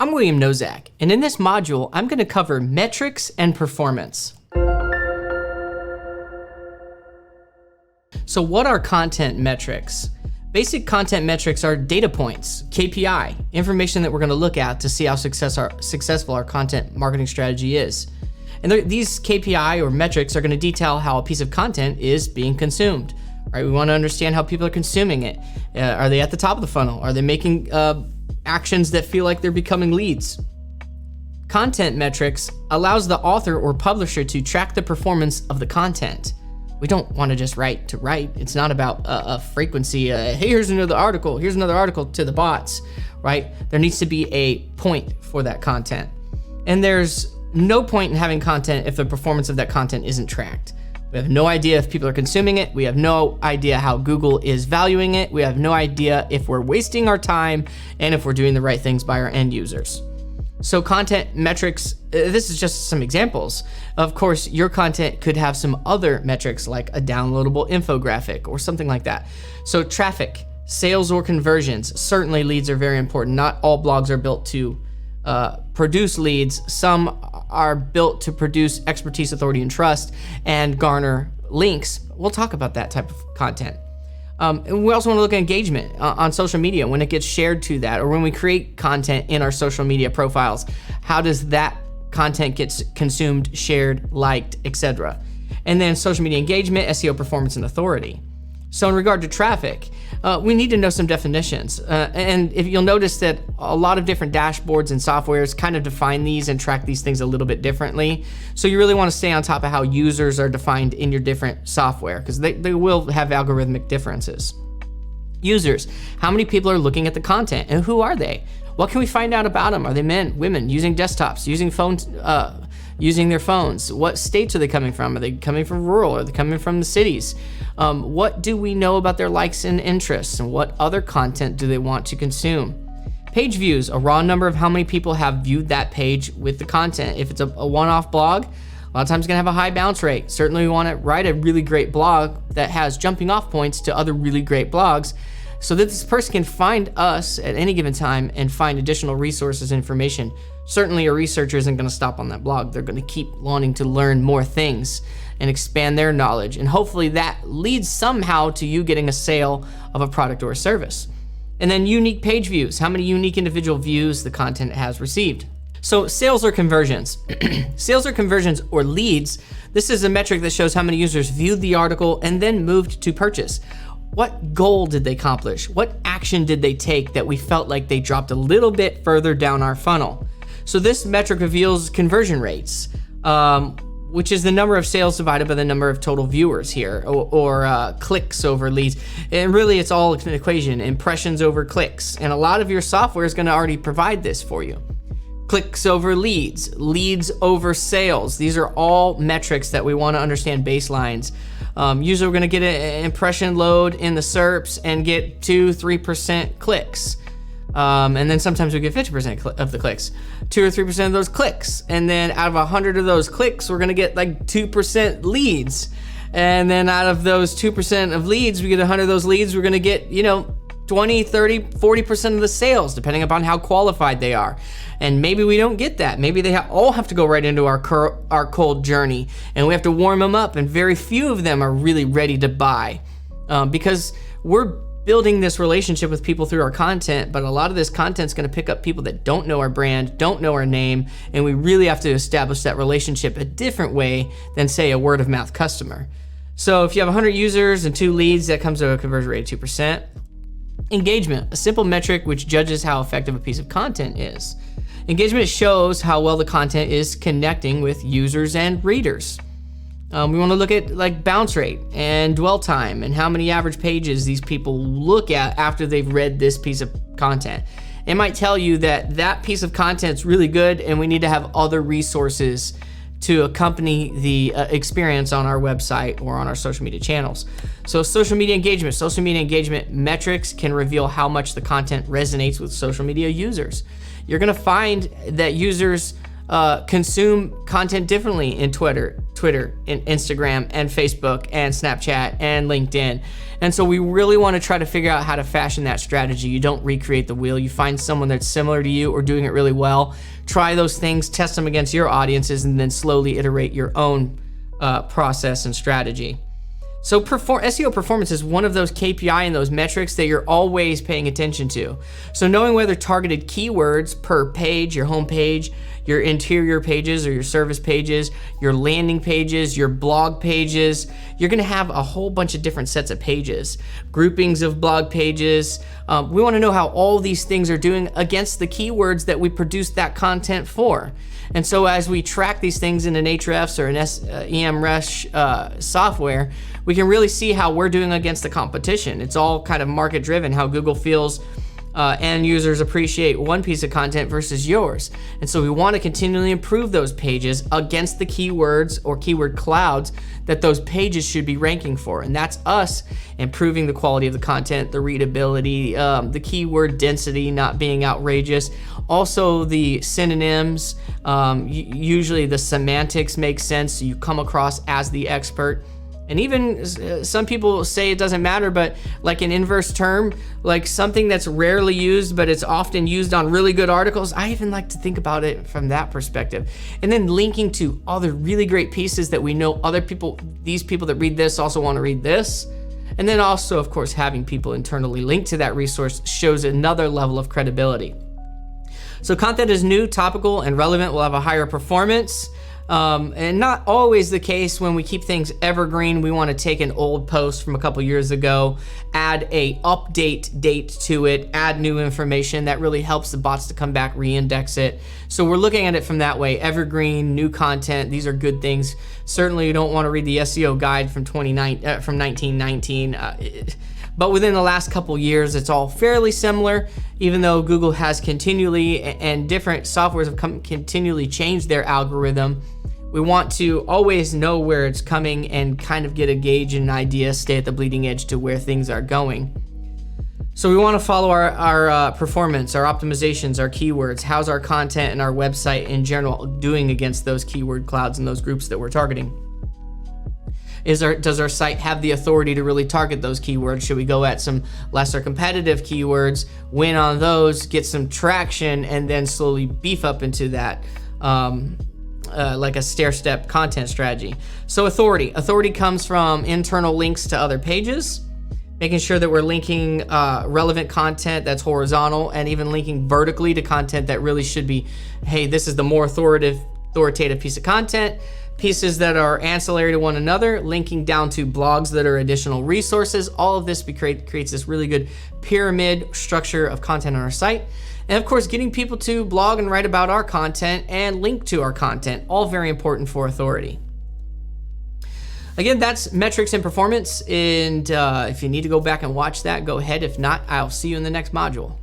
I'm William Nozak, and in this module, I'm going to cover metrics and performance. So what are content metrics? Basic content metrics are data points, KPI, information that we're going to look at to see how successful our content marketing strategy is. And these KPI or metrics are going to detail how a piece of content is being consumed. Right? We want to understand how people are consuming it. Are they at the top of the funnel? Are they making actions that feel like they're becoming leads? Content metrics allows the author or publisher to track the performance of the content. We don't want to just write to write. It's not about a frequency. Hey, here's another article to the bots, right? There needs to be a point for that content. And there's no point in having content if the performance of that content isn't tracked. We have no idea if people are consuming it. We have no idea how Google is valuing it. We have no idea if we're wasting our time and if we're doing the right things by our end users. So content metrics, this is just some examples. Of course, your content could have some other metrics like a downloadable infographic or something like that. So traffic, sales or conversions, certainly leads are very important. Not all blogs are built to produce leads. Some are built to produce expertise, authority, and trust and garner links. We'll talk about that type of content. And we also want to look at engagement on social media when it gets shared to that, or when we create content in our social media profiles. How does that content get consumed, shared, liked, etc.? And then social media engagement, SEO performance, and authority. So in regard to traffic, we need to know some definitions. And if you'll notice that a lot of different dashboards and softwares kind of define these and track these things a little bit differently. So you really want to stay on top of how users are defined in your different software, because they will have algorithmic differences. Users, how many people are looking at the content and who are they? What can we find out about them? Are they men, women, using desktops, using phones, using their phones? What states are they coming from? Are they coming from rural? Are they coming from the cities? What do we know about their likes and interests? And what other content do they want to consume? Page views, a raw number of how many people have viewed that page with the content. If it's a one-off blog, a lot of times it's gonna have a high bounce rate. Certainly we wanna write a really great blog that has jumping off points to other really great blogs, so that this person can find us at any given time and find additional resources and information. Certainly a researcher isn't gonna stop on that blog. They're gonna keep wanting to learn more things and expand their knowledge. And hopefully that leads somehow to you getting a sale of a product or a service. And then unique page views, how many unique individual views the content has received. So sales or conversions. Sales or conversions or leads, this is a metric that shows how many users viewed the article and then moved to purchase. What goal did they accomplish? What action did they take that we felt like they dropped a little bit further down our funnel? So this metric reveals conversion rates, which is the number of sales divided by the number of total viewers here, or clicks over leads. And really it's all an equation, impressions over clicks. And a lot of your software is gonna already provide this for you. Clicks over leads, leads over sales. These are all metrics that we wanna understand baselines. Usually we're gonna get an impression load in the SERPs and get 2-3% clicks. And then sometimes we get 50% of the clicks, 2 or 3% of those clicks. And then out of 100 of those clicks, we're gonna get like 2% leads. And then out of those 2% of leads, we get 100 of those leads, we're gonna get, 20, 30, 40% of the sales, depending upon how qualified they are. And maybe we don't get that. Maybe they all have to go right into our cold journey, and we have to warm them up, and very few of them are really ready to buy, because we're building this relationship with people through our content, but a lot of this content's gonna pick up people that don't know our brand, don't know our name, and we really have to establish that relationship a different way than, say, a word of mouth customer. So if you have 100 users and 2 leads, that comes to a conversion rate of 2%. Engagement, a simple metric which judges how effective a piece of content is. Engagement shows how well the content is connecting with users and readers. We want to look at like bounce rate and dwell time and how many average pages these people look at after they've read this piece of content. It might tell you that that piece of content is really good and we need to have other resources to accompany the experience on our website or on our social media channels. So social media engagement metrics can reveal how much the content resonates with social media users. You're gonna find that users consume content differently in Twitter, Twitter and Instagram and Facebook and Snapchat and LinkedIn. And so we really want to try to figure out how to fashion that strategy. You don't recreate the wheel. You find someone that's similar to you or doing it really well. Try those things, test them against your audiences, and then slowly iterate your own process and strategy. So SEO performance is one of those KPI and those metrics that you're always paying attention to. So knowing whether targeted keywords per page, your home page, your interior pages or your service pages, your landing pages, your blog pages, you're gonna have a whole bunch of different sets of pages, groupings of blog pages. We wanna know how all these things are doing against the keywords that we produce that content for. And so as we track these things in an Ahrefs or an EMResh software, we can really see how we're doing against the competition. It's all kind of market driven, how Google feels end users appreciate one piece of content versus yours. And so we want to continually improve those pages against the keywords or keyword clouds that those pages should be ranking for. And that's us improving the quality of the content, the readability, the keyword density not being outrageous. Also the synonyms, usually the semantics make sense, so you come across as the expert. And even some people say it doesn't matter, but like an inverse term, like something that's rarely used, but it's often used on really good articles, I even like to think about it from that perspective. And then linking to other really great pieces that we know other people, these people that read this also want to read this. And then also, of course, having people internally linked to that resource shows another level of credibility. So content is new, topical, and relevant will have a higher performance. And not always the case when we keep things evergreen. We want to take an old post from a couple years ago, add a update date to it, add new information that really helps the bots to come back, re-index it. So we're looking at it from that way, evergreen, new content. These are good things. Certainly you don't want to read the SEO guide from 1919. But within the last couple years, it's all fairly similar, even though Google has continually, and different softwares have continually changed their algorithm. We want to always know where it's coming and kind of get a gauge and an idea, stay at the bleeding edge to where things are going. So we want to follow our performance, our optimizations, our keywords. How's our content and our website in general doing against those keyword clouds and those groups that we're targeting? Does our site have the authority to really target those keywords? Should we go at some lesser competitive keywords, win on those, get some traction, and then slowly beef up into that like a stair-step content strategy? So authority comes from internal links to other pages, making sure that we're linking relevant content that's horizontal, and even linking vertically to content that really should be, hey, this is the more authoritative piece of content. Pieces that are ancillary to one another, linking down to blogs that are additional resources. All of this creates this really good pyramid structure of content on our site. And of course, getting people to blog and write about our content and link to our content, all very important for authority. Again, that's metrics and performance. And if you need to go back and watch that, go ahead. If not, I'll see you in the next module.